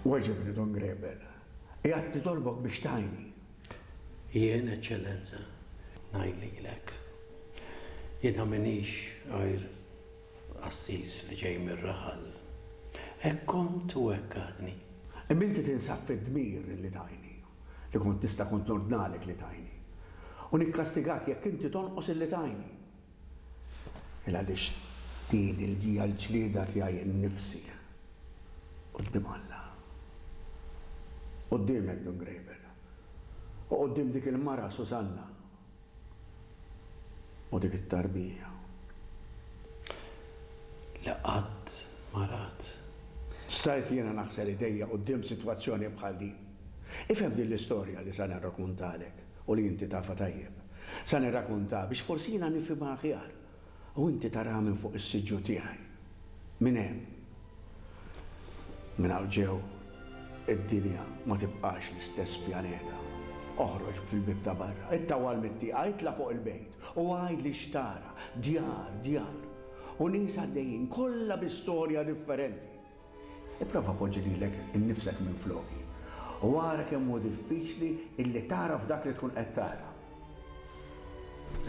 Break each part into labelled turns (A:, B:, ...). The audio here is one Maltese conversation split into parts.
A: Weġibni Don Grebel. Jgħat titolbok biex tajni.
B: Jien, Eċċellenza, ngħidlilek. Jiena minix għajr Assis li ġej mir-raħal. Hekk kont u hekk għadni.
A: Inti tinsab fid-dmir li tajni, li kont tista' kont nordnalek li tajni. U nikkastigak jekk inti tonqos li tajni. Għaliex tiedi l-ġija l-ġlieda tiegħi nnifsi. Qudiem Alla. Qudiemek Don Grebel. U qudiem dik il-mara Susanna. U dik it-tarbija.
B: Laqad marat.
A: Stajt jiena naħsel idejja quddiem sitwazzjoni bħal din. Ifhem din l-istorja li sa nirrakkuntalek u li inti tafa tajjeb. Sa nirrakkunta biex forsi jiena nifhimha aħjar. U inti tara minn fuq is-siġġu tiegħi. Minn hemm. Minn hawn ġew id-dinja ma tibqax l-istess pjaneta. Oħroġ fil-bib ta' barra, it-tawal mit-tieqa, jitla fuq il-bejt u għajd li xtara, djar. U nies għaddejjin kollha b'istorja differenti. Ipprova poġġililek innifsek minn floki. U għara kemm hu diffiċli illi tara f'dak li tkun qed tara.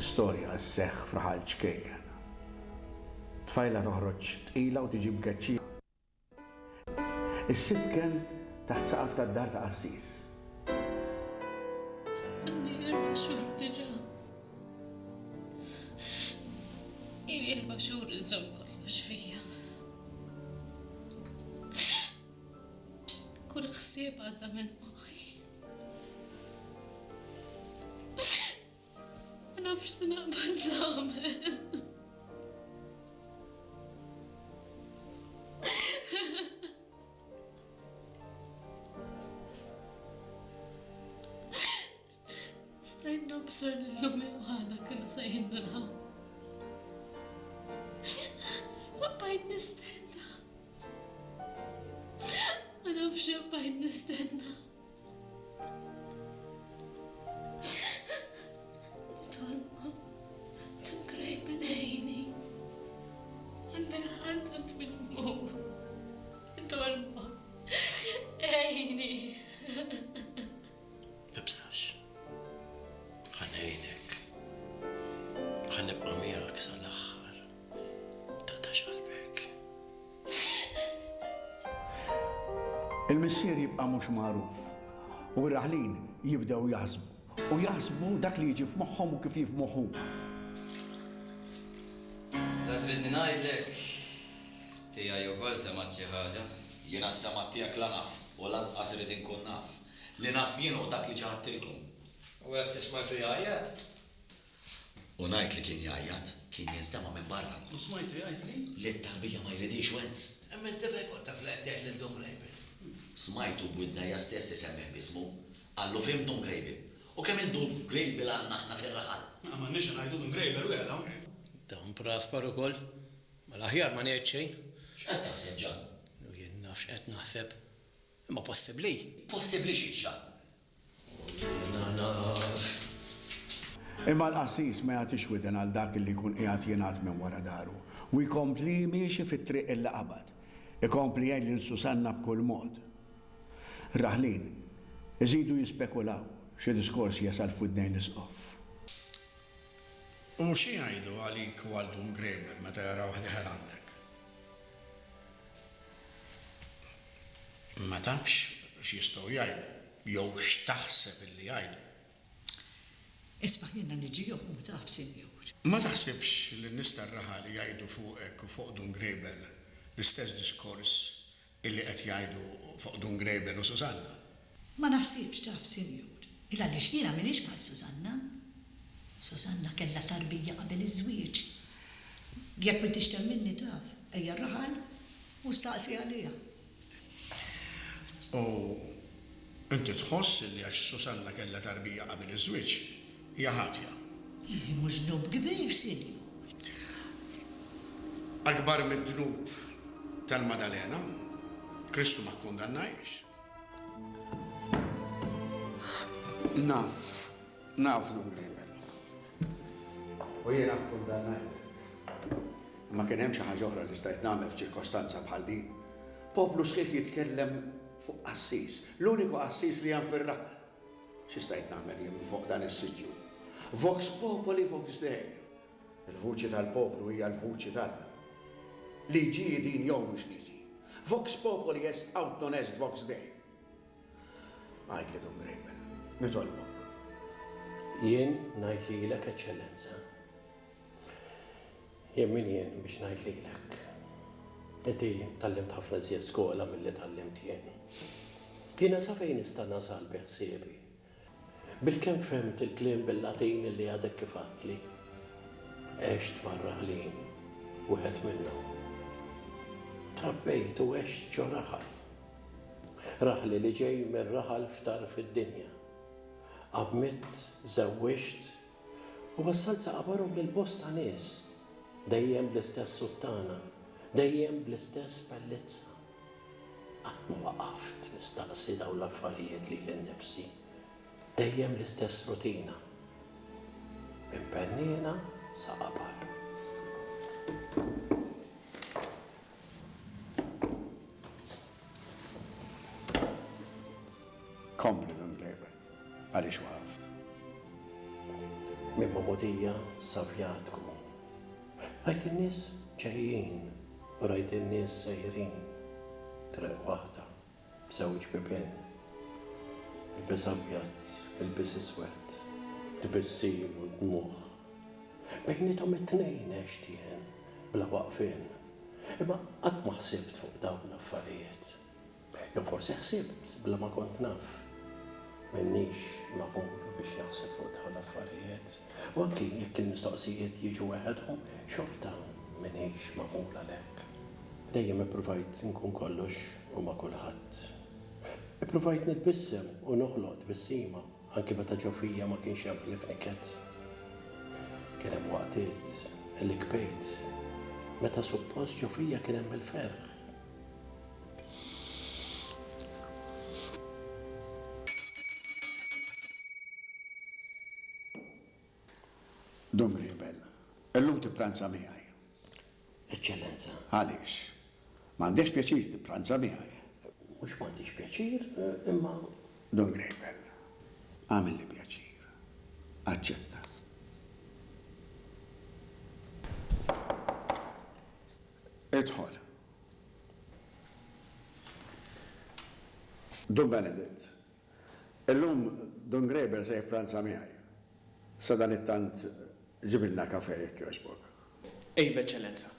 A: Istorja sseħħ f'raħal ċkejken. Tfajla toħroġ tqila u tiġi b'geċċija. Is-sibken taħt saqaf tad-dar ta' Assis.
C: Għandi 4 xhur diġà. Ili 4 xhur inżomm kollox fija. Kull ħsieb għadda minn moħħi. Ma nafx se naqbad nagħmel. Stajt nobsor l-lum għada kienu sajinna naħ. Ma bajt nistenna. Ma nafx bajt nistenna. Tolma, Don Grebel għajni. Għanna ħadat bil-mut. Tolma, għajni.
B: Tibżax. Ħanejnek. Ħanibqa' miegħek sal-aħħar. Tatax qalbek.
A: Il-missier jibqa' mhux magħruf. U r-raħlin jibdew jaħsbu. U jaħsbu dak li jiġi f'moħħhom u kif jifmoħħhom.
D: La tridni ngħidlek tiegħi wkoll semat xi ħaġa.
E: Jiena s-semat tiegħek la naf u lanqas irid inkun naf. Li naf jien hu dak li ġaħadtilkom.
F: U għed tismajtu jgħajjat?
E: U ngħid li kien jgħajjat, kien jinstema minn barra.
F: U smajtu jgħajt li?
E: Li t-tarbija ma jridix wenz.
F: Emmen tefek u taf li għed l Don Grebel.
E: Smajtu b'widnejja stess isemmeħ bismu, għallu fim Don Grebel. U kemm il-Don Grebel għandna aħna fir-raħal.
F: Ma nix ngħidu Don Grebel u għedha.
G: Dawn Praspar ukoll. Mal-aħjar ma ngħid xejn.
E: X'qed taħseb ġan?
G: U jien nafx qed naħseb. Imma possibbli.
E: Possibbli xi ġan.
G: Jiena naf.
A: Imma l-Assis ma jagħtix widen għal dak li jkun qiegħed jingħad minn wara daru. U jkompli miexi fit-triq il qabad. Ikompli jgħid lil Susanna b'kull mod. Raħlin, iżidu jispekulaw xi diskors jasal f'widnejn l-isqoff.
H: U xi jgħidu għalik u għal Don Grebel meta jaraw ħdiħel għandek? Ma tafx x'jistgħu jgħidu, jew x'taħseb illi jgħidu.
I: Isma' jiena niġi jew mu taf, Sinjur.
H: Ma taħsibx li nista' r-raħal jgħidu fuqek u fuq Don Grebel l-istess diskors illi qed jgħidu fuq Don Grebel u Susanna?
I: Ma naħsibx taf, Sinjur. Illa li x'jiena m'iniex bħal Susanna. Susanna kellha tarbija qabel iż-żwieġ. Jekk ma tixtem minni taf, ejja r-raħal u staqsi għaliha.
H: U inti tħoss li għax Susanna kellha tarbija qabel iż-żwieġ hija ħatja.
I: Jien mhux dnub kbir, Sinjur.
H: Akbar mid-dnub tal-Madalena, Kristu ma kkundannajx. Naf Don Grebel. U jiena kkundannajtek. Ma kien hemm xi ħaġa oħra li stajt nagħmel f'ċirkostanza bħal din. Poplu sħiħ jitkellem
A: fuq assis, l-uniku assis li għan fil-raħal. Xistajt namel jem fuq dan is-sitju. Vox popoli, vox dei. Il-vuċi tal-poplu hija l-vuċi tagħna. Liġi din jew mhux liġi. Vox popoli est aut non est vox dei. Għajt li dum Grejbel, nitolbok.
B: Jien ngħid lilek Eċċellenza. Jien min jien biex ngħid lilek. Inti tallimt ħafna żjed skola milli tallimt jien. Jiena sa fejn nista' nasal biħsiebi. Bil-kemm femt il-kliem bil-Latin li għadek kif għatli. Għext mar-raħlin, wieħed minnhom. Trabbejt u għext ġo raħal. Raħli li ġej minn raħal ftar fid-dinja. Qabmitt, żewwext u wassalt sa qabarhom lil-bosta nies. Dejjem bl-istess suttana, dejjem bl-istess pellizza. Qatt ma waqaft nistaqsi dawn l-affarijiet li l-nifsi. Dejjem l-istess rutina. Minn pennina sa qabar.
A: Kompli dum Grejbel, għaliex waqaft.
B: Minn Momodija sa Vjatku. Rajt in-nies ġejjin u rajt in-nies sejrin. Triq waħda, b'żewġ bibien. Il-bis abjad, il-bis iswed, tbissim u dmuħ. Bejnietom it-tnejn għextien, bla waqfin. Imma qatt ma ħsibt fuq dawn l-affarijiet. Jew forsi ħsibt bla ma kont naf. Minnix maqul biex naħseb fuq dawn l-affarijiet. U anki jekk il-mistoqsijiet jiġu weħedhom, xorta minnix maqul għalhekk. Dejjem ippruvajt nkun kollox u ma kulħadd. Ippruvajt nitbissem u noħloq bissima, anki meta ġofija ma kienx hemm li fniket. Kien hemm waqtiet li kbejt, meta suppost ġofija kien hemm il-ferħ.
A: Dum Grejbel, illum tippranza miegħi.
B: Eċċellenza,
A: Għaliex? M'għandekx pjaċir tippranza miegħi.
B: mhux m'għandix pjaċir, imma
A: Dum Grejbel, għamil li pjaċir. Aċċetta. Idħol. Dum Benedict, illum Dum Grejbel se jippranza miegħi. Sa dan it-tant ġibilna kafe jekk jogħġbok.
J: Ejva, Eċċellenza.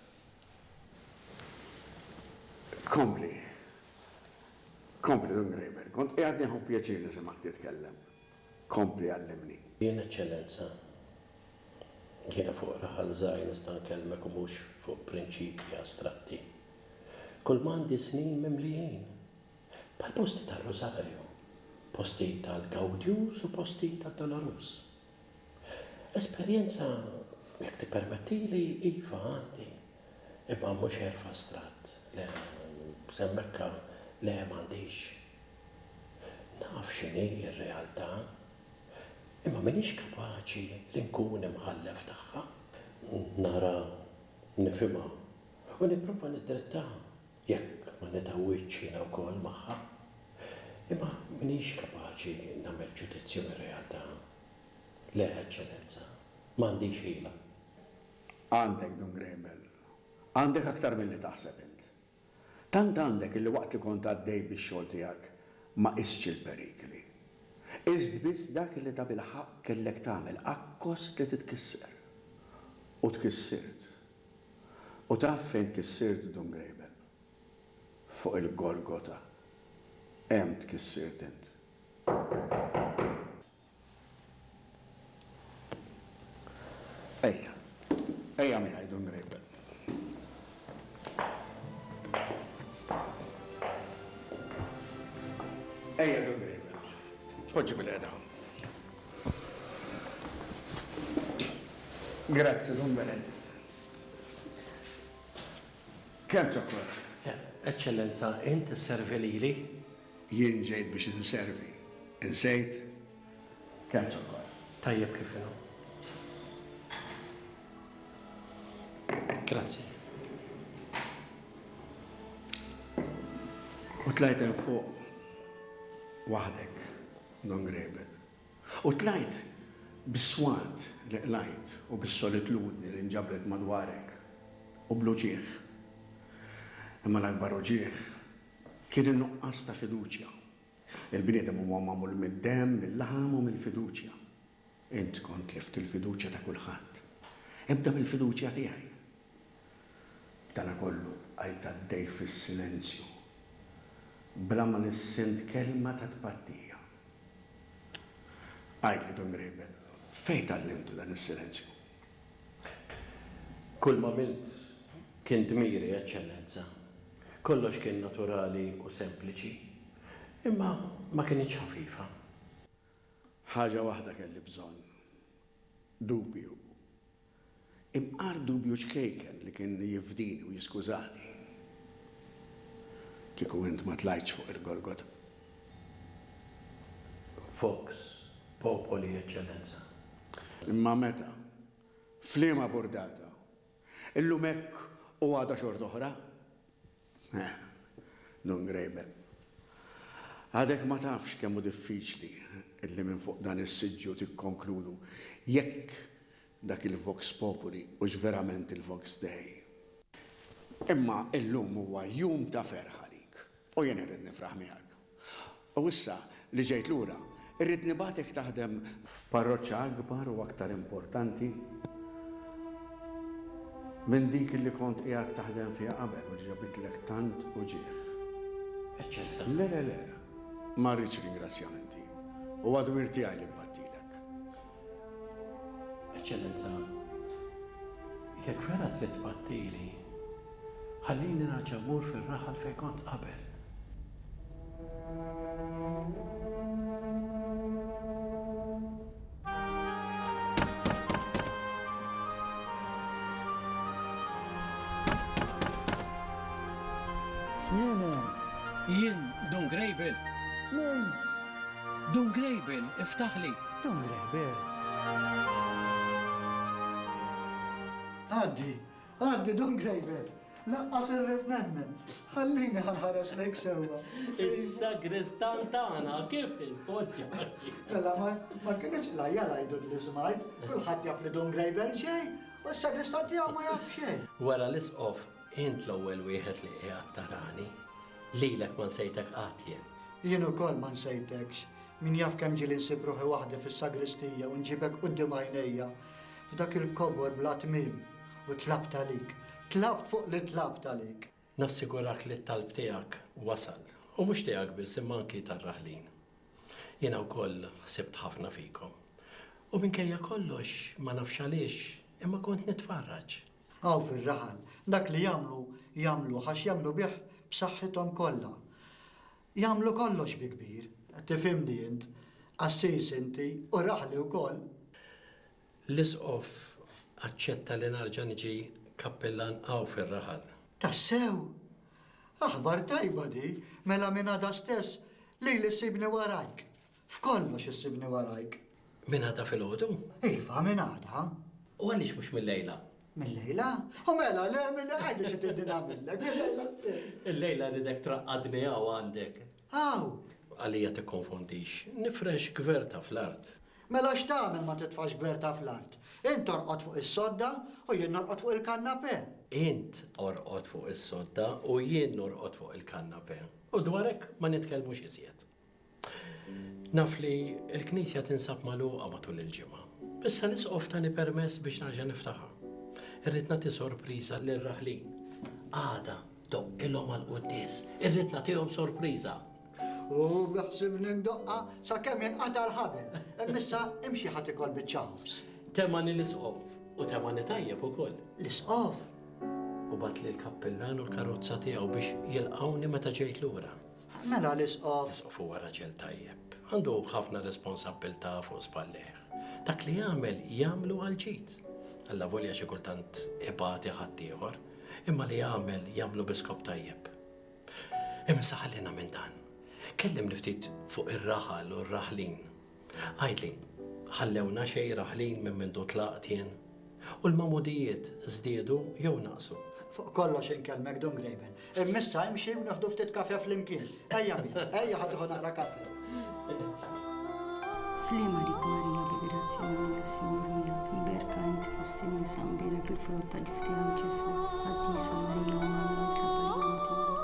A: Kompli. Kompli Dum Grejbel. Kont qiegħed nieħu pjaċir nisimak titkellem. Kompli għallimni.
B: jien Eċċellenza. Jiena fuq raħal żgħir nista' nkellmek u mhux fuq prinċipji astratti. Kull m'għandi snin mimlijin. Bħal-posti tal-Rosarju, posti tal-Gawdjus u posti tal-Dolorus. Esperjenza, jekk tippermettili, iva għandi, imma mhux erfa astratt. Le, semmekka le m'għandix. Naf x'inhi r-realtà, imma m'iniex kapaċi li nkun imħallef tagħha. Nara, nifhimha u nipprova nidritta jekk ma nitawwitx jiena wkoll magħha. Imma m'iniex kapaċi nagħmel ġudizzju mir-realtà. Le, Eċċellenza, m'għandix ħila.
A: Għandek Dum Grejbel. Għandek aktar mill-li taħseb int. Tant għandek illi waqt li kont għaddej bix-xogħol tiegħek ma qisx il-perikli. Iżd biss dak li ta' bil-ħaq kellek tagħmel akkost li titkisser. U tkissirt. U taf fejn tkissirt Dum Grejbel. Fuq il-Golgota. Hemm tkissirt int. Ejja miegħi Dum Grejbel. Ejja Dum Grejbel. Poġġi bil-qeda. Grazzi Dum Benedict. Kemm ċokor?
B: Eċċellenza, inti servi lili?
A: Jien ġejt biex inservi. Insejt? Kemm ċokor?
B: Tajjeb kif inhu. Grazzi.
A: U tlajt hemm fuq waħdek, Don Grebel. U tlajt bis-swat li qlajt u bis-solitudni li nġabret madwarek u bluġieħ. Imma l-akbar uġieħ kien in-nuqqas ta' fiduċja. Il-bniedem huwa magħmul mid-demm, mill-laħam u mill-fiduċja. Int kont lift il-fiduċja ta' kulħadd. Ibda bil-fiduċja tiegħi. Dana kollu għajt għaddej fis-silenzju. Bla ma nissint kelma ta' tpattija. Għajt li Don Grebel, fejn tallimtu dan is-silenzju?
B: Kull ma milt kien dmiri, Eċċellenza. Kollox kien naturali u sempliċi, imma ma kienx ħafifa.
A: Ħaġa waħda kelli bżonn. Dubju. Imqar dubju xkejken li kien jifdini u jiskużani. Kieku int ma tlajtx fuq il-Golgota.
B: Fox, popoli, Eċċellenza.
A: Imma meta? Flima bordata. Illum hekk u għada xorta oħra? Don Grebel. Għadek ma tafx kemmu diffiċli illi minn fuq dan is-siġġu tikkonkludu jekk dak il-Vox Populi u verament il-Vox Dei. Imma illum huwa jum ta' ferħa lik u jien irrid nifraħ miegħek. U issa li ġejt lura, irrid nibatek taħdem f'parroċċa akbar u aktar importanti minn dik li kont qiegħed taħdem fiha qabel u ġabitlek tant u ġieħ.
B: Eċċellenza.
A: Le, ma rridx ringrazzjamenti. U għadu mirtijaj li mbattilek.
B: Eċċellenza, jekk vera trid tbattili, ħallini narġa' mur fir-raħal fejn kont qabel.
J: Jien, Don Grebel. Don Grebel, iftaħli.
K: Don Grebel. Għaddi, Don Grebel. Laqqas irrid nemmen. Ħallini ħanħares lejk sewwa.
B: Is-sagristan tagħna kif il-poġġa.
K: Mela ma kienx lajja lajdu li smajt, kulħadd jaf li Don Grebel xejn, u s-sagristan tiegħu ma jaf xejn.
B: Wara l-isqof, int l-ewwel wieħed li qiegħed tarani. Lilek ma nsejtek qatjen.
K: Jien ukoll ma nsejtekx. Min jaf kemm ġieli nsib ruħi waħda fis-sagristija u nġibek quddiem għajnejja f'dak il-kobor bla tmiem u tlabt għalik. Tlabt fuq li tlabt għalik.
B: Nassigurak li t-talb tiegħek wasal. U mhux tiegħek biss imma anki tar-raħlin. Jiena wkoll ħsibt ħafna fikom. U minkejja kollox ma nafx għaliex imma kont nitfarraġ.
K: Għaw fir-raħal, dak li jagħmlu għax jagħmlu bih b'saħħithom kollha. Jagħmlu kollox bi kbir, tifhimni int, assis inti u raħli wkoll.
B: L-isqof aċċetta li narġa' niġi kappellan għaw fir-raħal.
K: Tassew! Aħbar tajba di, mela minn għada stess li ssibni warajk. F'kollox issibni warajk.
B: Min għada fil-ħodu?
K: Iva, minn għada.
B: U għaliex mhux mill-lejla?
K: Mill-lejla? U mela, le, mill-għajda xe tiddina millek, mill-lejla stess.
B: Il-lejla ridek traqqadni għaw għandek.
K: Għaw!
B: Għalija tikkonfondix, nifresh gverta fl-art.
K: Mela x'tagħmel ma titfax gverta fl-art? Int torqod fuq is-sodda u jien norqod fuq il-kannapè.
B: Int orqod fuq is-sodda u jien norqod fuq il-kannapè. U dwarek ma nitkellmux iżjed. Naf li l-Knisja tinsab magħluqa matul il-ġimgħa. Issa nisqof tani permess biex narġa' niftaħha. Irrid nagħti sorpriża lil-raħlin. Għada doqqilhom għall-qudies, irrid nagħtihom sorpriża.
K: U biħsibni ndoqqa sakemm jinqata' l-ħabel. Imissa imxi ħadd ikol biċ-ċaħobs.
B: Temani l-isqof u temani tajjeb ukoll.
K: L-isqof?
B: U bat li l-kappellan u l-karozza tiegħu biex jilqawni meta ġejt lura.
K: Mela l-isqof?
B: L-isqof huwa raġel tajjeb. Għandu ħafna responsabbiltà fuq spallejh. Dak li jagħmlu għal-ġid. Alla volja xi kultant ibati ħaddieħor, imma li jagħmlu biskop tajjeb. Imsa ħallina minn dan. Kellim ftit fuq ir-raħal u r-raħlin. Għajdli, ħallewna xejn raħlin minn mindu tlaqt jien. U l-mamudijiet żdiedu jew naqsu.
K: Fuq kollox inkellmek Don Grejbel. Immissa imxi u naħdu ftit kafja fl-imkien. Ejja min, ejja ħadħu naqra kafja.
L: Slima lik Marija bi grazzja minna Sinjur miegħek, imberka inti fost in-nisa mbienek il-frott ta' ġufti għal Ġesu, għaddisa Marija u Manna tlabba li tiegħek.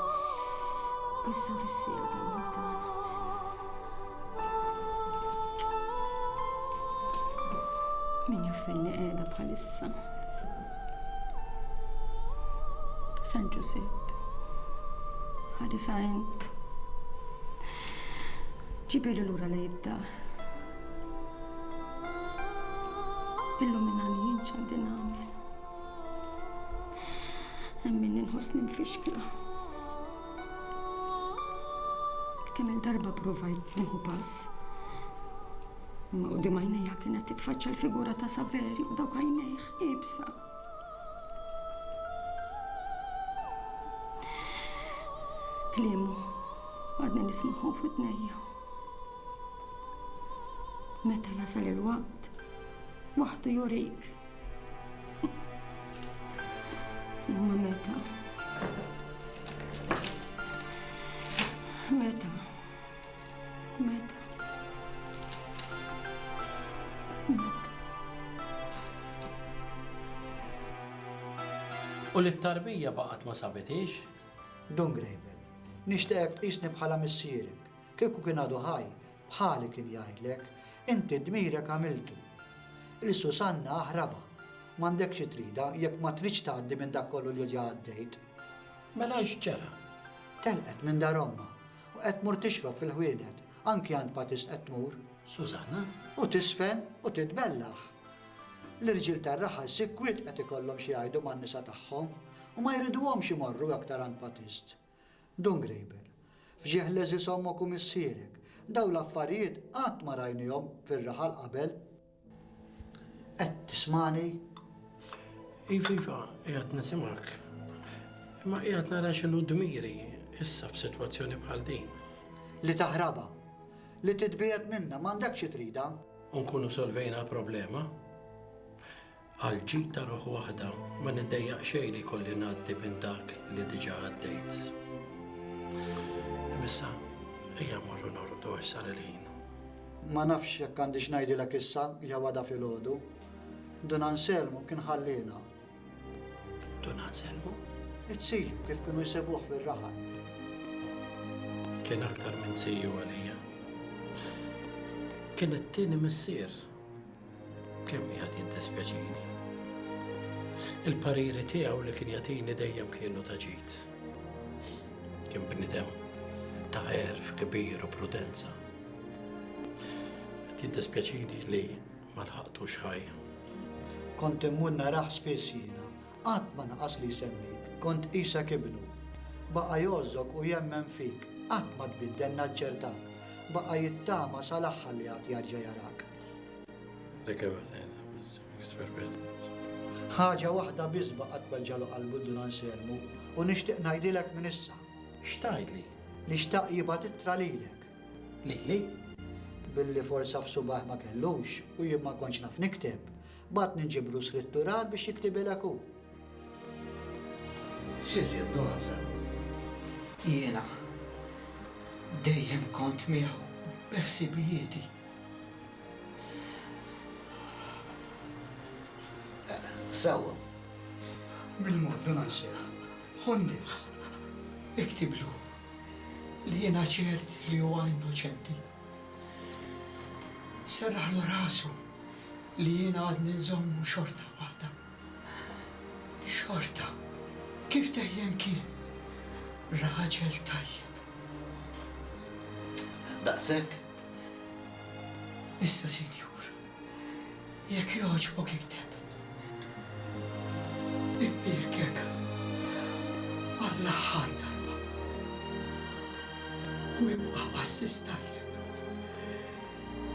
L: Issa fis-sir tal-mutana. Min jaffenni qiegħda bħalissa. San Giuseppe, ħalisa int. Ġibeli lura lej id-dar. Illuminani jien x'għandi nagħmel. Hemm min inħossni mfixkla. Kemm il-darba provajt nieħu pass. Imma qudiem għajnejja kienet titfaċċa l-figura ta' Saveri u dawk għajnejh ibsa. Kliemu, għadni nismaħu f'udnejja. Meta jasal il-waqt, waħdu jurik. Imma meta? Meta? Meta?
B: U l-tarbija baqgħet ma sabitix?
K: Don Grejbel, nixtieqek tqisni bħala missierek. Kieku kien għadu ħaj, bħali kien jgħidlek, inti dmirek għamiltu. Il-Susanna aħraba, m'għandekx trida jekk ma tridx tgħaddi minn dak kollu li għaddejt.
B: Mela x'ġara?
K: Telqet minn dar omma u qed tmur tixrob fil-ħwienet, anki għand patist qed tmur.
B: Susanna?
K: U tisfen u titbellaħ. L-irġiel tar-raħal sikkwiet qed ikollhom xi jgħidu man-nisa tagħhom u ma jriduhomx imorru aktar għand patist. Don Grejbel, fġieħ leżis ommok u missierek, daw l-affarijiet qatt ma rajnihom fir-raħal qabel. Qed tismani?
B: Iva, qiegħed nisimak. Imma qiegħed nara x'inhu dmiri issa f'sitwazzjoni bħal din.
K: Li taħraba, li titbiet minna m'għandekx trida.
B: Nkunu solvejna l-problema. Għal ġid ta' ruħ waħda ma niddejjaq xejn li kolli ngħaddi minn dak li diġà għaddejt. Imissa, ejja morru nordu għax sar il-ħin.
K: Ma nafx jekk għandix ngħidilek issa jew għada filgħodu. Don Anselmu kien ħallina.
B: Don Anselmu?
K: It-siju kif kienu jsebuh fir-raħal.
B: Kien aktar minn siju għalija. Kien it-tieni missier. Kemm qiegħed jiddispjaċini. Il-pariri tiegħu li kien jagħtini dejjem kienu ta' ġid. Kien bniedem ta' għerf kbir u prudenza. Qed jiddispjaċini li ma lħaqtux ħaj.
K: Kont immur naraħ spiss jiena, qatt ma naqas li semmik, kont qisek ibnu. Baqa' jgħożok u jemmen fik, qatt ma tbiddenna ċertak. Baqa' jittama sal-aħħar li qatt jarġa' jarak. Ħaġa waħda biss baqgħet tweġġalu qalbu Don Anselmu u nixtieq ngħidilek minn issa.
B: X'tgħidli?
K: Li xtaq jibgħat ittra lilek.
B: Lili?
K: Billi forsa f'subaħ ma kellux u jien ma kontx naf nikteb, bad ninġibru skrittural biex jiktibilek hu.
E: X'iżjed Don Anselmu?
M: Jiena dejjem kont miegħu beħsibijieti.
E: Sewwa.
K: Bil-mod Don Anselmu, ħonnifs.
M: Iktiblu li jiena ċert li huwa innoċenti. Serraħlu rasu li jiena għadni nżommu xorta waħda. Xorta, kif dejjem kien raġel tajjeb.
E: Daqshekk?
M: Issa Sinjur, jekk jogħġbok ikteb. Ibbirkek għall-aħħar darba. U ibqa' assis tajjeb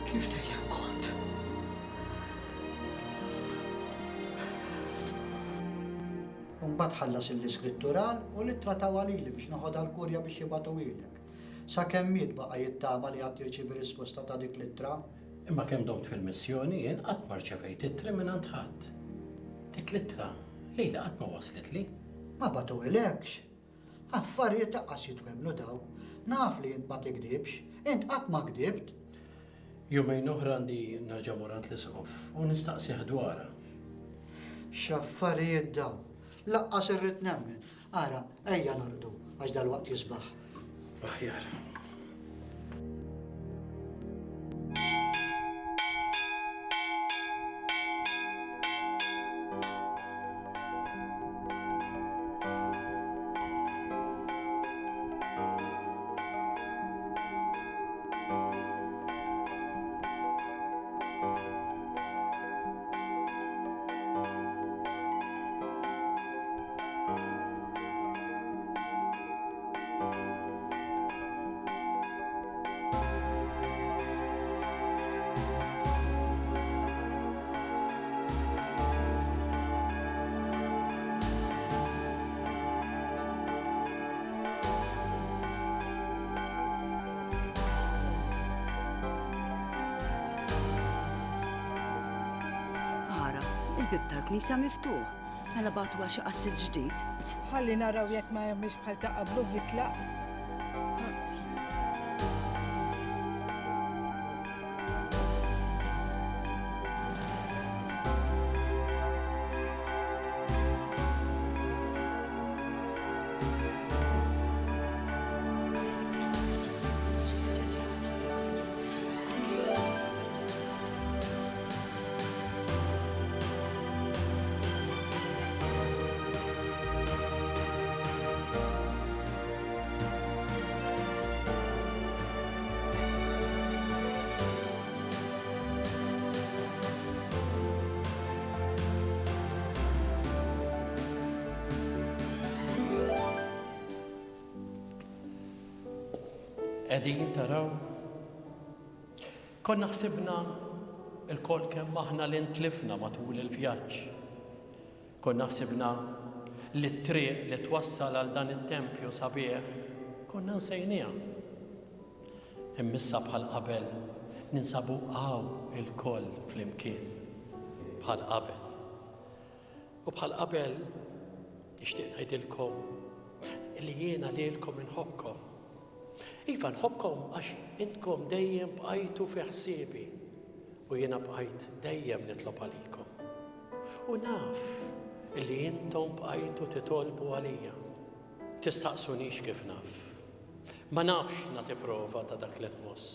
M: kif dejjem kont.
K: Mbagħad ħallas l-iskrittural u li trataw għalili biex noħodha l-kurja biex jibgħatu ilek. Sakemm miet baqa' jittama li qatt jirċievi risposta ta' dik l-ittra.
B: Imma kemm domt fil-missjoni jien qatt ma rċevejt ittri minn ħadd. Dik littra, lejla qatt ma waslet li.
K: Ma batu elekx. Affarijiet taqqas jitwemnu daw. Naf li jint ma tikdibx, int qatt ma kdibt.
B: Jumejn oħra għandi nerġa' morant l-isqof u nistaqsih dwarha.
K: X'affarijiet daw. Laqqas irrid nemmen. Ara, ejja nordu, għax dal-waqt jisbaħ.
B: Aħjar.
N: Il-bib tal-knisja miftuħ. Mela batu għaxi qassit ġdid.
O: Ħalli naraw jekk ma jemmix bħal ta' qablu jitlaq.
B: Qegħdin taraw? Konna ħsibna il-kol kemm aħna li ntlifna matul il-vjaġġ. Konna ħsibna li t-triq li twassal għal dan it-tempju sabiħ konna nsejniha. Immissa bħal qabel ninsabu il-kol flimkien. Bħal qabel. U bħal qabel nixtieq ngħidilkom li jiena lilkom inħobbkom. Iva nħobbkom għax intkom dejjem bqajtu fi ħsiebi u jiena bqajt dejjem nitlob għalikom. U naf li intom bqajtu titolbu għalija. Tistaqsunix kif naf. Ma nafx nagħti prova ta' dak li nħoss.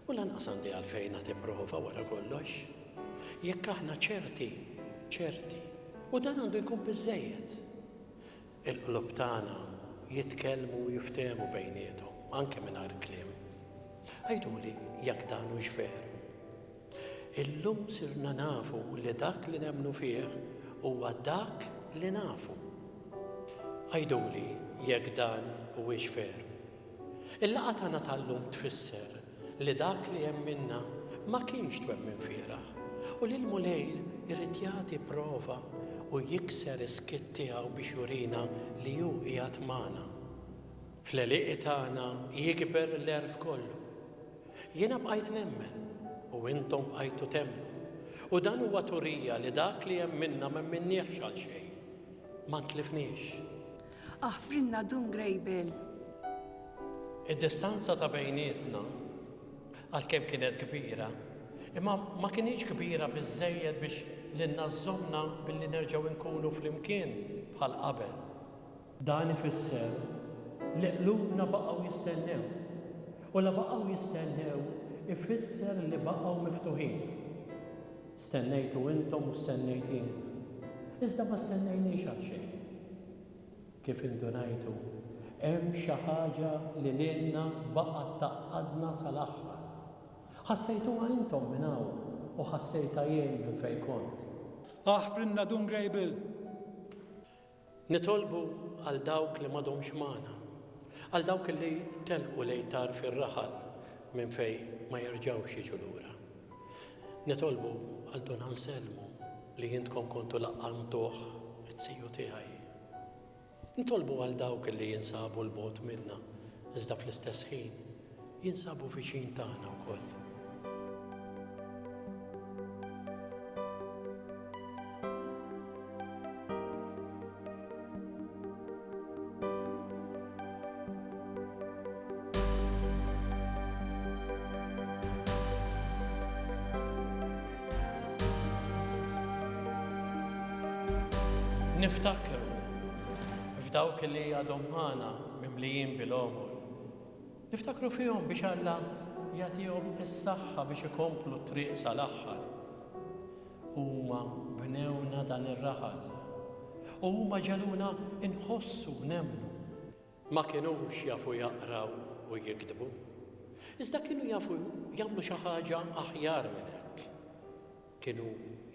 B: U lanqas għandi għalfejn nagħti prova wara kollox. Jekk aħna ċerti, u dan għandu jkun biżżejjed. Il-qlub tagħna jitkellmu u jiftehmu bejniethom, anke mingħajr kliem. Għajduli jekk dan hux veru. Illum sirna nafu li dak li nemmnu fih huwa dak li nafu. Għajduli jekk dan huwiex veru. Il-laqgħa tagħna tal-lum tfisser li dak li jemminna ma kienx twemmin fieraħ u li l-mulejl irrid jagħti prova u jikser is-skitt tiegħu biex jurina li hu qiegħed magħna. Fl-għliq tagħna jikber l-erf kollu. Jiena bqajt nemmen u intom bqajtu temmu. U dan huwa turija li dak li hemm minna ma minniex għal xejn. Ma ntlifniex.
N: Frinna dun grejbel.
B: Id-distanza ta' bejnietna għalkemm kienet kbira, imma ma kienx kbira biżżejjed biex li nażżomna billi nerġgħu nkunu flimkien bħal qabel. Dan ifisser li qlubna baqgħu jistennew. U la baqgħu jistennew ifisser li baqgħu miftuħin. Stennejtu intom u stennejt jien. Iżda ma stennejniex għal xejn. Kif indunajtu, hemm xi ħaġa li lilna baqgħet taqqadna sal-aħħar. Ħassejtuha intom minn hawn u ħassejta jien minn fejn kont.
P: Frinna dun grejbil.
B: Nitolbu għal dawk li m'għadhomx magħna, għal dawk li telqu lejtar fir-raħal minn fejn ma jerġgħux jiġu lura. Nitolbu għal Don Anselmu li jintkom kontu laqqantuh it-sejju tiegħi. Nitolbu għal dawk li jinsabu l-bogħod minna, iżda fl-istess ħin jinsabu viċin tagħna wkoll.
J: Niftakru f'dawk li għadhom magħna mimlijin bil-omur. Niftakru fihom biex Alla jagħtihom is-saħħa biex ikomplu t-triq sal-aħħar. Huma bnewna dan ir-raħal u huma ġaluna inħossu nemmnu. Ma kinux jafu jaqraw u jikdbu. Iżda kienu jafu jagħmlu xi ħaġa aħjar minn hekk. Kienu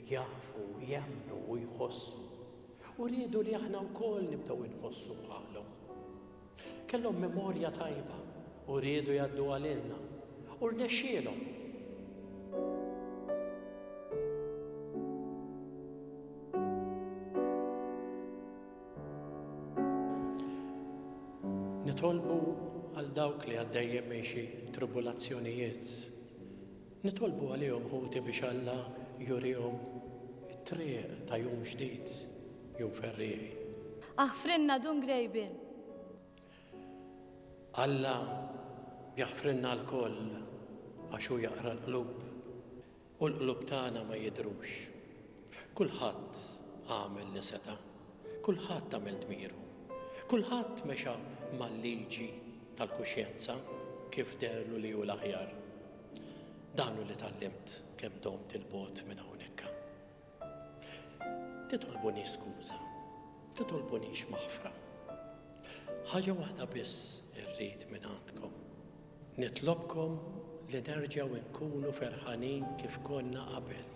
J: jafu, jemmnu u jħossu. U rridu li aħna wkoll nibdew inħossu bħalhom. Kellhom memorja tajba u rridu jgħaddu għalilna u rnexxielhom. Nitolbu għal dawk li għaddejjem minn xi tribulazzjonijiet. Nitolbu għalihom ħuti biex Alla jurihom it-triq ta' jum ġdid, jum ferrieħi.
N: Aħfrinna dun grejbil.
J: Alla jaħfrinna l-koll għaxu jaqra l-qlub u l-qlub tagħna ma jidrux. Kulħadd għamel li seta, kulħadd għamel dmiru, kulħadd mexa mal-liġi tal-kuxjenza kif derlu li hu l-aħjar. Danu li tallimt kemm domt il-bot minn hawnhekk. Titolbuni skuża, titolbunix maħfra. Ħaġa waħda biss irrid minn għandkom. Nitlobkom li nerġgħu nkunu ferħanin kif konna qabel.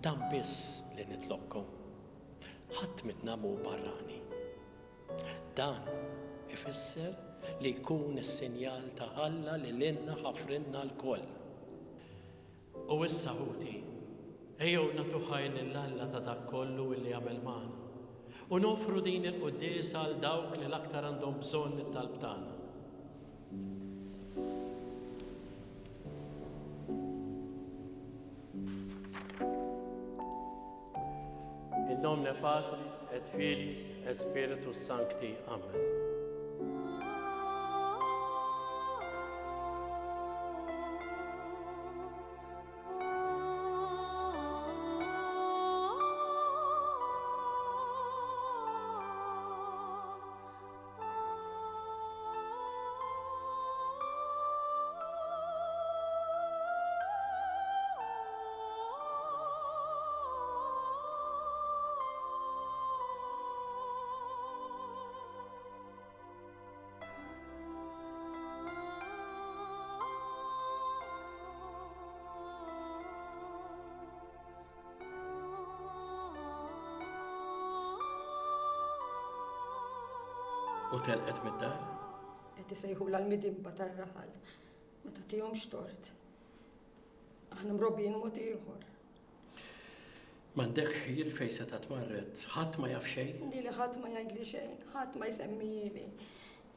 J: Dan biss li nitlobkom. Ħadd mitna mhu barrani. Dan ifisser li jkun is-sinjal ta' Alla li lilna ħafrinna l-koll. U issa ħuti, ejjew nagħtu ħajn lill-Alla ta' dak kollu illi għamel magħna. U nofru din il-quddiesa għal dawk li l-aktar għandhom bżonn it-talb tagħna. In nomine Patri et Filis et Spiritus Sancti. Amen. U telqet mid-dar?
Q: Qed isejħula l-midimba tar-raħal. Ma tagħtihomx tort. Aħna mrobbin mod ieħor.
J: M'għandekx ħil fejn se tmarret, ħadd ma jaf xejn?
Q: Lili ħadd ma jgħidli xejn, ħadd ma jsemmili.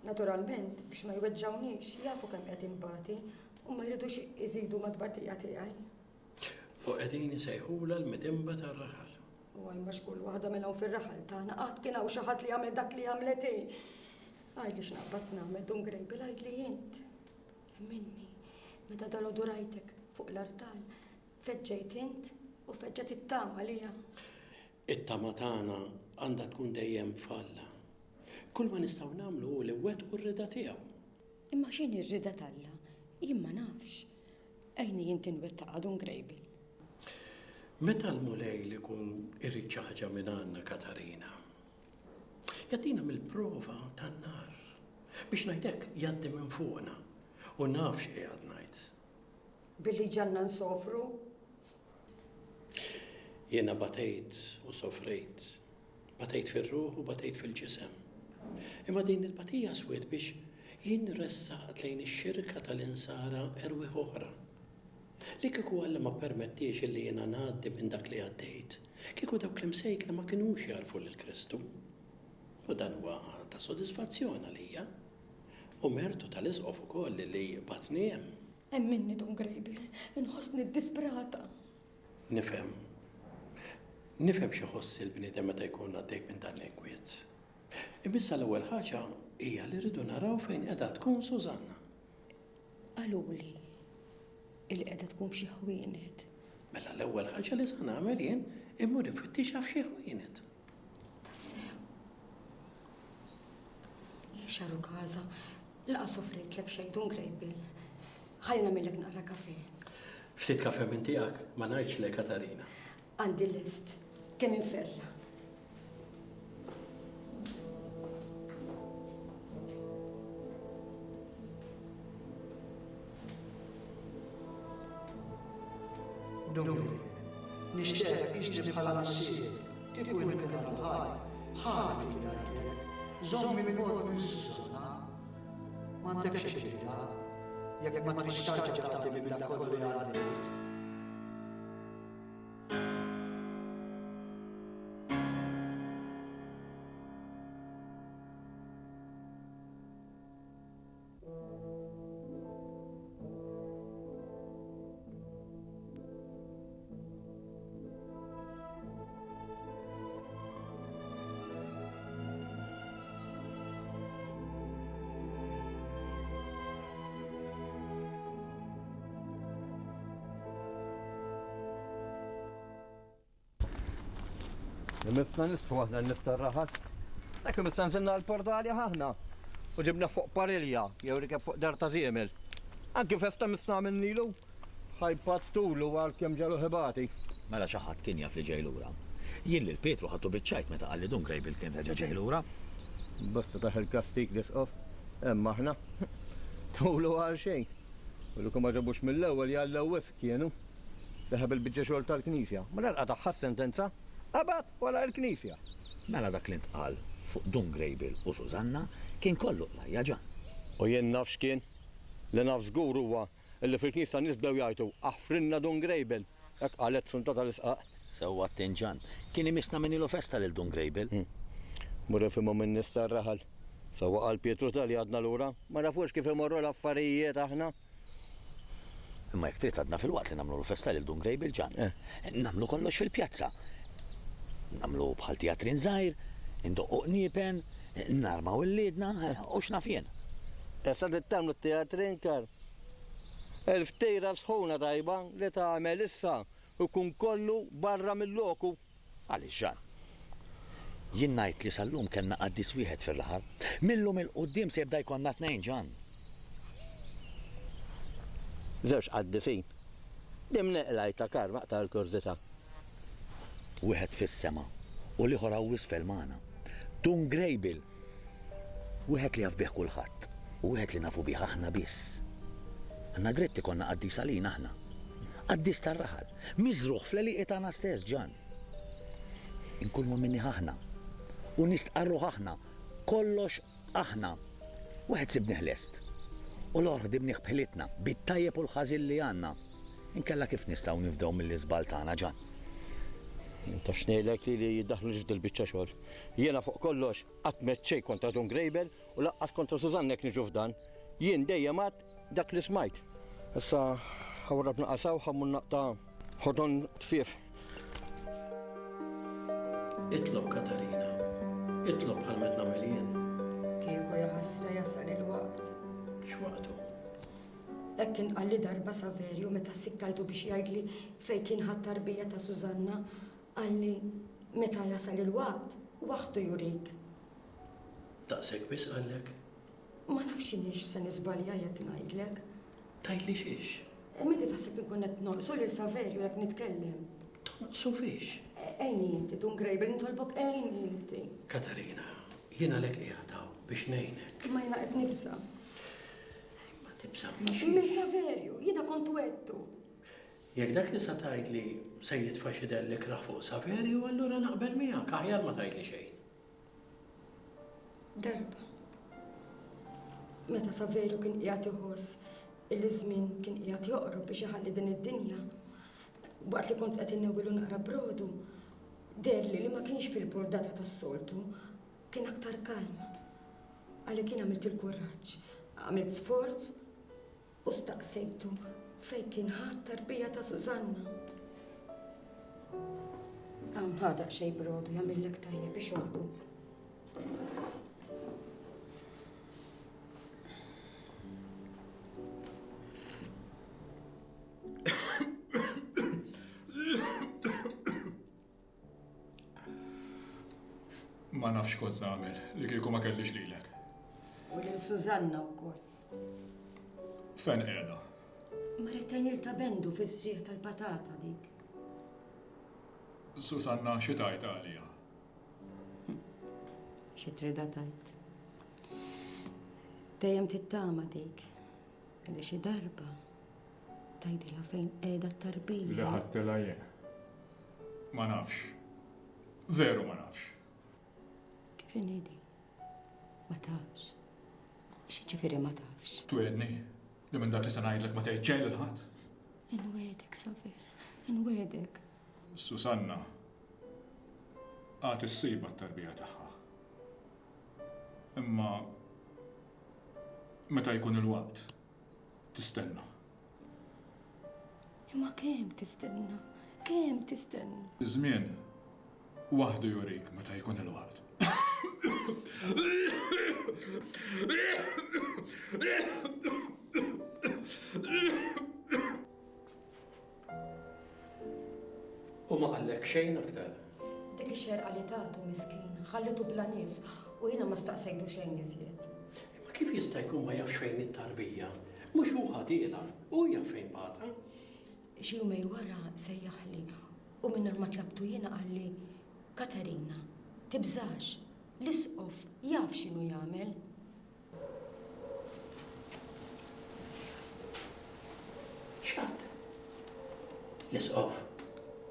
Q: Naturalment, biex ma jweġġawnix, jafu kemm qed imbagħti u ma jridux iżidu mad-tbatija tiegħi.
J: U qegħdin isejħula l-midimba tar-raħal.
Q: U għajmax kull waħda minnhom fir-raħal tagħna qatt kien hawn xi ħadd li jagħmel dak li għamlet hi. Għajli x'naqbad nagħmel dun grejbil għajdli int. Minni, meta dalodu rajtek fuq l-artal, feġġejt int u feġġet it-tama lija.
J: It-tama tagħna għandha tkun dejjem falla. Kull ma nistgħu nagħmlu hu li wettqu r-rida tiegħu.
Q: Imma x'inhi r-rida talla? Jien ma nafx. Ejni inti nwettaqa dun grejbil.
J: Meta l-mulej li kun irrid xi ħaġa minn għandna Katarina, jagħtina mill-prova tan-nar biex ngħidlek jgħaddi minn fuqna u naf x'qiegħed ngħid.
Q: Billi ġanna nsofru?
J: Jiena batejt u sofrejt. Batejt fir-ruħ u batejt fil-ġisem. Imma din il-batija swied biex jien ressaqt lejn ix-xirka tal-insara erwieħ oħra. Li kieku Alla ma permettiex li jiena ngħaddi minn dak li għaddejt, kieku dawk l-imsejkla ma kinux jarfu lill-Kristu. U dan huwa ta' sodisfazzjon għalija. U mertu tal-isqof ukoll li batni hemm.
Q: Hemm minni dun grejbil, inħossni disprata.
J: Nifhem xi ħoss il-bniedem meta jkun għaddej minn dan l-inkwiet. Imissa l-ewwel ħaġa hija li rridu naraw fejn qiegħda tkun Sużanna.
Q: Qaluli il qiegħda tkun f'xi ħwienet.
J: Mela l-ewwel ħaġa li se nagħmel jien immur infittixa f'xi ħwienet.
Q: Tassew. Xaru kaza, laqa soffrejt lek xejdun grejbil. Ħallina millek naqra kafe.
J: Ftit kafe minn tiegħek ma ngħidx le Katarina.
Q: Għandi list, kemm inferra.
K: Dungri, nixtieq ixtib bħala nassir, kif u kien għadu ħaj, ħaġi għajlek, żommi minn minn Susana, m'għandekx xirida, jekk ma trix tarġa' tgħaddi minn dak kollu li għaddejt.
R: Mistna nisfu aħna niftarraħat. Ekku mistna nżinna l-portali ħahna. U ġibna fuq parilja, jew rikab fuq dar ta' ziemel. Anki festa mistna minn nilu. ħajpattulu għal kem ġalu ħibati.
E: Mela xaħat kien jaf li ġej lura. Jien li l-Petru ħattu biċċajt meta qalli dun Grejbil kien reġa' ġej lura.
R: Basta taħ il-kastik disqof. Emma aħna. Tulu għal xejn. U kum ma ġabux mill-ewwel jgħallew wisq kienu. Daħab il-biċċa xogħol tal-Knisja. Ma nalqa taħħas sentenza. Abad wara l-Knisja.
E: Mela dak li ntqal fuq Dun Grejbil u Susanna kien kollu qlajja ġan.
R: U jien naf x'kien li naf żgur huwa illi fil-Knisja nisbdew jgħidu aħfrinna Dun Grejbil. Hekk qalet sunta tal-isqaq.
E: Sewwa tinġan. Kien imisna minn ilu festa lil Dun Grejbil.
R: Murri fimu minn nista raħal. Sewwa qal Pietru tali għadna lura. Ma nafux kif imorru l-affarijiet aħna.
E: Imma jekk trid għadna fil-waqt li nagħmlu l-festa lil Dun Grejbil ġan. Nagħmlu kollox fil-pjazza. Namlu bħal teatrin żgħir, indoqqu qniepen, narmaw il-lidna, u x'naf jien.
R: Issa tittamlu t-teatrin kar. Il-ftejra sħuna tajba li tagħmel issa u kun kollu barra mill-loku.
E: Għaliex ġan. Jien ngħid li sal-lum kellna qaddis wieħed fil-aħħar. Millum il-qudiem se jibda jkollna tnejn ġan.
R: Żewġ qaddisin. Dim neqlajta kar maqta l-kurzita.
E: Wieħed fis-sema u liħor hawn fil-mana. Dun Grejbil. Wieħed li jaf bih kulħadd u wieħed li nafu bih aħna biss. Għandna dritti konna qaddis għalin aħna. Qaddis tar-raħal. Miżruħ fl-eliqi tagħna stess ġan. Inkulmu minni aħna. U nistqarru aħna. Kollox aħna. Wieħed sibnih lest. U l-ordi bniħ bħilitna bit-tajjeb u l-ħażin li għandna. Inkella kif nistgħu nibdew mill-iżbal tagħna ġan.
R: Tax ngħidlek li jiddaħlu ġdil biċċa xogħol. Jiena fuq kollox qatt meċċej kontra Dun Grejbil u laqqas kontra Susanna jekk niġu f'dan. Jien dejjem għad dak li smajt. Issa ħawrab naqasaw ħammun naqta ħodon tfief.
J: Itlob Katarina. Itlob bħalmet nagħmel jien.
Q: Kieku jaħassra jasal il-waqt.
J: X'waqtu?
Q: Hekk inqalli darba Saverju meta sikkajtu biex jgħidli fejn kien ħadd tarbija ta' Susanna. Għalli, meta jasal il-waqt, waħdu jurik.
J: Daqshekk biss qallek?
Q: Ma nafx inhiex se nisbalja jekk ngħidlek.
J: Tgħidli x'ix?
Q: Meta taħseb inkun qed nolqsu lil Saverju jekk nitkellem.
J: Tonqsu fiex?
Q: Ejni inti, Dun Grejbil, nitolbok ejni inti.
J: Katarina, jiena lek qiegħataw biex ngħinek.
Q: Ma jiena qed nibsa.
J: Ma tibsa minn
Q: Min Saverju, jiena kont wettu.
J: Jekk dak li sa tgħidli se jitfa' xi dellek raħ fuq Saverju, allura naqbel miegħek aħjar ma tgħidli xejn.
Q: Darba. Meta Saverju kien qiegħed iħoss il-żmien kien qiegħed joqrob biex iħalli din id-dinja. Waqt li kont qed innewwilu naqra brodu, derli li ma kienx fil-burdata tas-soltu, kien aktar kalma. Għalhekk kien għamilt il-kuraġġ, għamilt sforz u staqsejtu fejn kien ħadd tarbija ta' Susanna. Ħadaq xejn brodu jagħmillek tajjeb biex joqgħu.
P: Ma nafx kont nagħmel li kieku ma kellix lilek.
Q: U lil Susanna wkoll.
P: Fejn qiegħda?
Q: Marrettajn il-tabendu fis-srieħ tal-patata dik.
P: Susanna xi tajt għalija?
Q: Xi trida tajt. Dejjem tittama dik. Għalli xi darba tajdilha fejn qiegħda t-tarbija.
P: Li ħadtilha jien. Ma nafx. Veru ma nafx.
Q: Kif inidi? Ma tafx. Xi ġifieri ma tafx.
P: Twiedni li minn dak li se ngħidlek ma tgħid ġejl il-ħadd.
Q: Inwedek, Saver, inwedek.
P: Susanna għad issiba t-tarbija tagħha. Imma meta jkun il-waqt tistenna.
Q: Imma kemm tistenna? Kemm tistenna?
P: Iż-żmien waħdu jurik meta jkun il-waqt.
J: U ma qallek xejn aktar.
Q: Dik ix-xerqa li tagħtu miskin, ħallitu bla nifs u jiena ma staqsejtu xejn iżjed.
J: Ma kif jista' jkun ma jafx fejn it-tarbija? Mhux hu ħadiela, u jaf fejn bata.
Q: Xi jumej wara sejjaħli u minn ma tlabtu jiena qalli Katarina, tibżax, l-isqof jaf x'inhu jagħmel.
J: X'għad? L-isqof.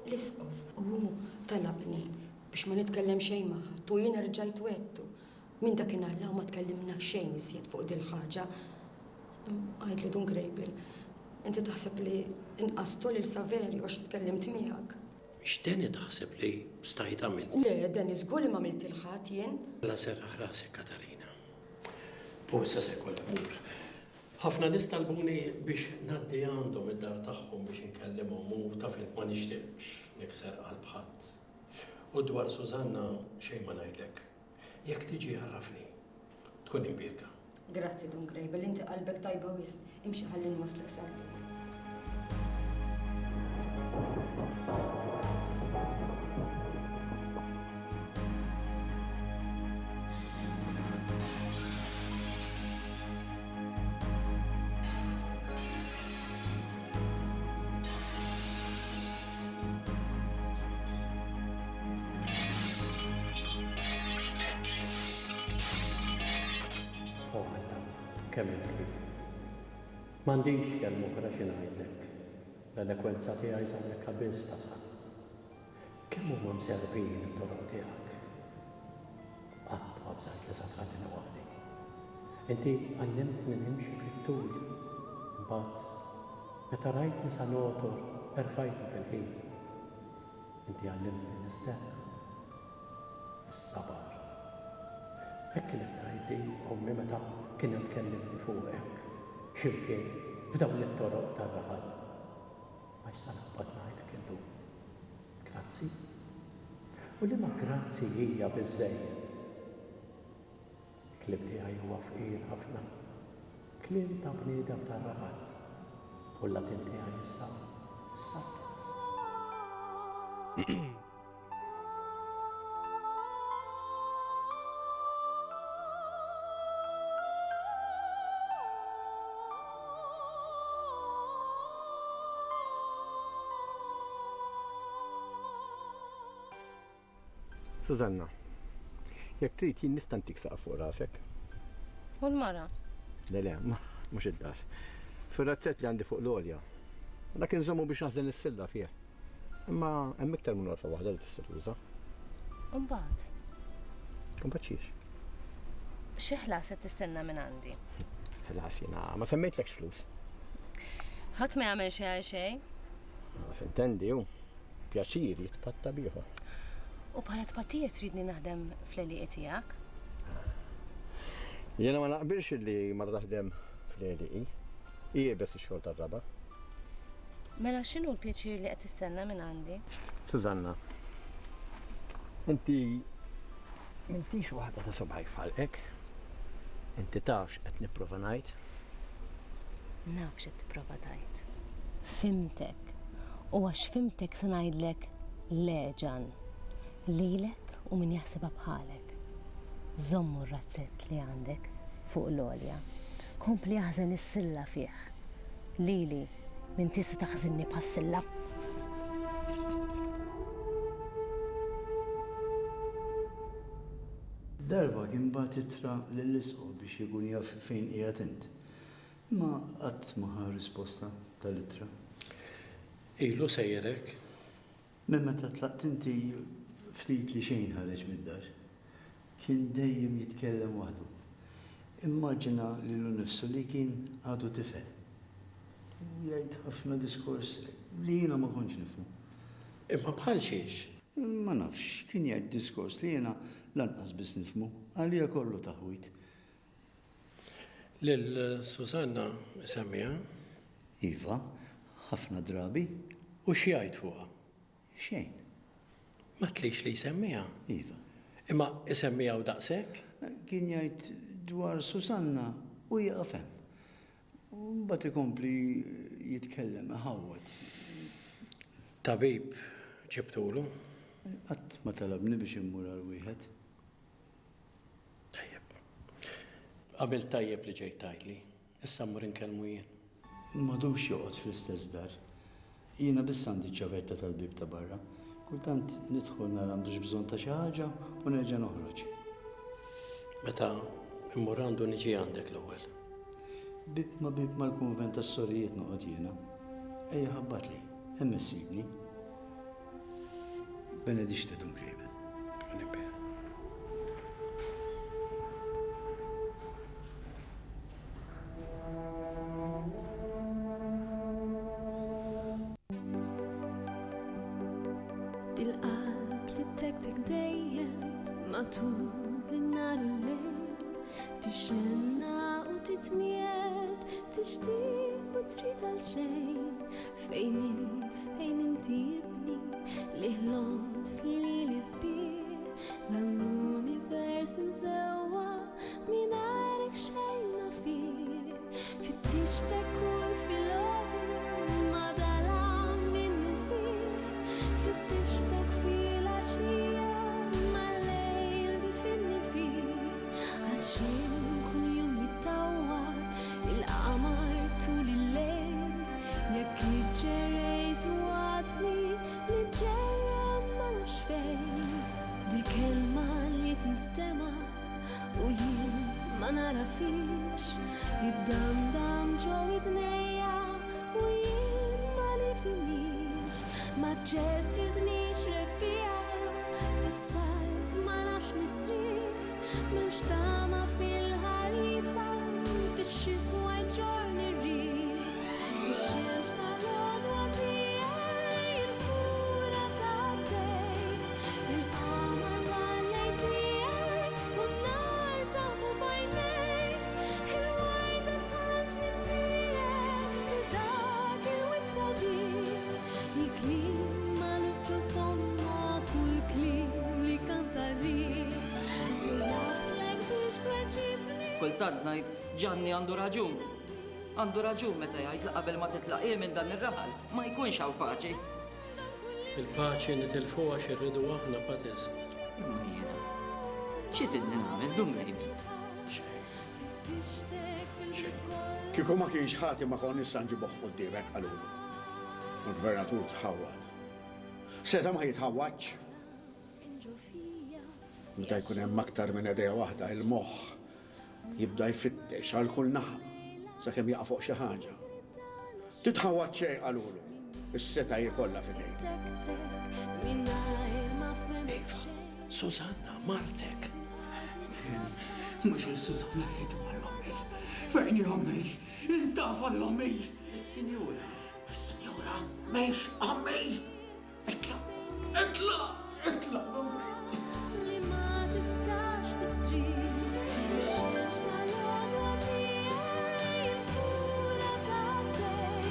Q: L-isqof u talabni biex ma nitkellem xejn maħat u jiena rġajt wettu. Minn dakinhar law ma tkellimna xejn iżjed fuq din ħaġa. Għajdli Dun Grejbel, inti taħseb li inqastu lil Saveri għax tkellimt miegħek.
J: X'deni taħseb li stajt għamilt?
Q: Le, dan iżgur li m'għamilt il-ħadd jien.
J: La serraħ rasek, Katarina. U issa se kollha mur. Ħafna nies talbuni biex ngħaddi għandhom id-dar tagħhom biex inkellimhom u ta' fint ma nixtieqx nikser qalb ħadd. U dwar Susanna xejn ma ngħidlek. Jekk tiġi ħarrafni, tkun imbirka.
Q: Grazzi Dun Grejbel, inti qalbek tajba wisq, imxi ħalli nwaslek salbu.
J: Kemm il-kbir. M'għandix kemm oħra xi ngħidlek. L-elokwenza tiegħi sallek biss tasal. Kemm huma mserbin it-toroq tiegħek. Qatt ma bżgħet li sa tħallina waħdi. Inti għallimtni nimxi fit-tul. Imbagħad meta rajtni sa notor erfajtni fil-ħin. Inti għallimtni nistenna. Is-sabar. Hekk kienet tgħidli ommi meta kienet tkellimni fuq hekk. X'imkien f'dawn it-toroq tar-raħal. Ma jista' naqbad ngħidlek illum. Grazzi. U liema grazzi hija biżżejjed. Kliem tiegħi huwa fqir ħafna. Kliem ta' bniedem tar-raħal. U l-latin tiegħi issa s-sabtet.
R: Susanna, jekk trid jien nista' ntik saqaf fuq rasek.
C: U l-mara?
R: Le, mhux id-dar. Fir-razzett li għandi fuq l-olja. Dak inżommu biex naħżen is-silla fih. Imma hemm iktar minn orfa waħda li tista' tuża.
C: U mbagħad?
R: Imbagħad xiex.
C: Xi ħlas qed tistenna minn għandi?
R: Ħlas jiena ma semmejtlekx flus.
C: Ħadd ma jagħmel xi għal xejn?
R: S'intendi hu. Pjaċir jitpatta bieħor.
C: U bħala tpattijiet tridni naħdem fl-eliqi tiegħek?
R: Jiena ma naqbilx li ma taħdem fl-eliqi. Hija biss ix-xogħol tar-raba.
C: Mela x'inhu l-pjaċir li qed tistenna minn għandi?
R: Susanna, inti m'intix waħda ta' sobħajk falqek. Inti tafx qed nipprova ngħid.
C: Naf x'qed tipprova tgħid. Fimtek. U għax fimtek se ngħidlek leġan. Lilek u min jaħsebha bħalek.
L: Żommu r-razzett li għandek fuq l-olja. Kompli jaħżen is-silla fih. Lili, min tista' taħżinni bħas-silla.
A: Darba kien bagħat ittra lill-isqu biex ikun jaf fejn qiegħed int. Ma qatt ma ħa risposta tal-ittra.
J: Ilu sejjerek?
A: Minn meta tlaqt inti ftit li xejn ħareġ mid-dar. Kien dejjem jitkellem waħdu. Immaġina lilu nnifsu li kien għadu tifel. Jgħid ħafna diskors li jiena ma kontx nifhmu.
J: Imma bħal xiex?
A: Ma nafx, kien jgħid diskors li jiena lanqas biss nifhmu, għalija kollu taħwit.
J: Lil Susanna semmiha?
A: Iva, ħafna drabi.
J: U x'jgħid fuqha?
A: Xejn.
J: Ma tlix li jsemmiha?
A: Iva.
J: Imma isemmiha u daqshekk?
A: Kien jgħid dwar Susanna u jaqfem. Mbagħad ikompli jitkellem ħawwad.
J: Tabib ġibtulu?
A: Qatt ma talabni biex immur għal wieħed.
J: Tajjeb. Qabel tajjeb li ġejt tajtli, issa mmur inkellmu jien.
A: M'għadux joqgħod fl-istess dar. Jiena biss għandi ċavetta tal-bib ta' barra. Kultant nidħol nara għandux bżonn ta' xi ħaġa u nerġa' noħroġ.
J: Meta immur għandu niġi għandek l-ewwel.
A: Bib mal-kunvent tas-sorijiet noqgħod jiena. Ejja ħabbat li, hemm issibni. Benedicta Dungrejbel.
S: Dil-qalb li tek dejjem matul in-nar u l-lejl tixenna u titniet tixtieq u trid għal xejn fejn inti jibni li ħlomt fili li sbieħ dan l-univers insewwa mingħajrek xejn ma fih fittixtek kull filgħodu ma dalam minnu fih fittixtek fil-għaxija ma lejl difinni fih għal xejn kull jum jittawwad il-qamar tul il-lejl jekk iġġerejt u għadni li ġejja ma nafx fejn dil-kelma li tinstema u jien ma nara fix id-damdam ġew id-nejja u jien ma nifinix ma ġeddidnix rebbija fis-sajf ma nafx nistrieħ m'hemmx tama fil-ħarifa fix-xitwa ġorni rriħ ix-xemx tal-għodwa tiegħi il-kura tad-dejn il-qamar tal-lejl tiegħi u n-nar ta' bajnejk il-wajda tal-ġnien tiegħek u dak il-wied sabiħ il-kliem magħluq ġo f'omma kull kliem li kanta rriħ sejjaħtlek biex tweġibni.
T: Kultant ngħid Ġanni għandu raġun. Għandu raġun meta jgħid li qabel ma titlaq minn dan ir-raħal ma jkunx hawn paċi.
J: Il-paċi nitilfuha xirridu aħna patest.
T: Xi tidni nagħmel Dungrejbel?
H: Kieku ma kienx ħati ma kon issa nġibuh quddiemek qalulu. U l-gvernatur tħawwad. Seta ma jitħawwadx. Meta jkun hemm aktar minn idea waħda il-moħħ jibda jfittex għal kull naħa sakemm jaqa' fuq xi ħaġa. Titħawwad xejn qalulu, is-seta jkollha fidejk.
J: Susanna, martek.
U: Mhux il-Susanna jgħidu mal-ommi. Fejn jommi? Tafa l-ommi.
J: Is-sinjura.
U: Is-sinjura, mhix ommi. Itla, itla, itla l-ommi.
S: Li ma tistax tistrieħ ix-xemx tal-għodwa tiegħi il-kura tad-dejn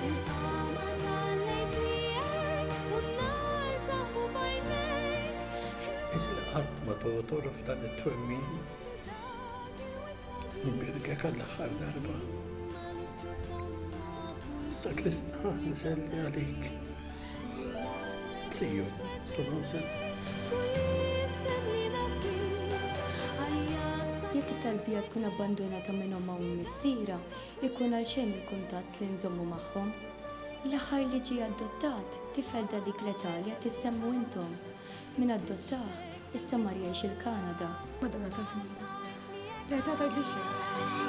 S: il-qamar tal-lejl tiegħi u n-nar ta' bajnejk.
J: Isli ħadd ma totor f'dan it-twemmin. Nbirgek għall-aħħar darba. Sak l-istaħ niselli għalik. Siju, tul-ħosel.
S: Kull isem li nafih
C: qalbija tkun abbandonata minn omma u missiera, ikun għal xejn il-kuntatt li nżommu magħhom. L-aħħar li ġie adottat, tifel da dik l-Italja tissemmu intom. Min adottaħ, issa mar jgħix il-Kanada.
Q: Madonna tal-ħnina. Le ta' tgħidli xejn.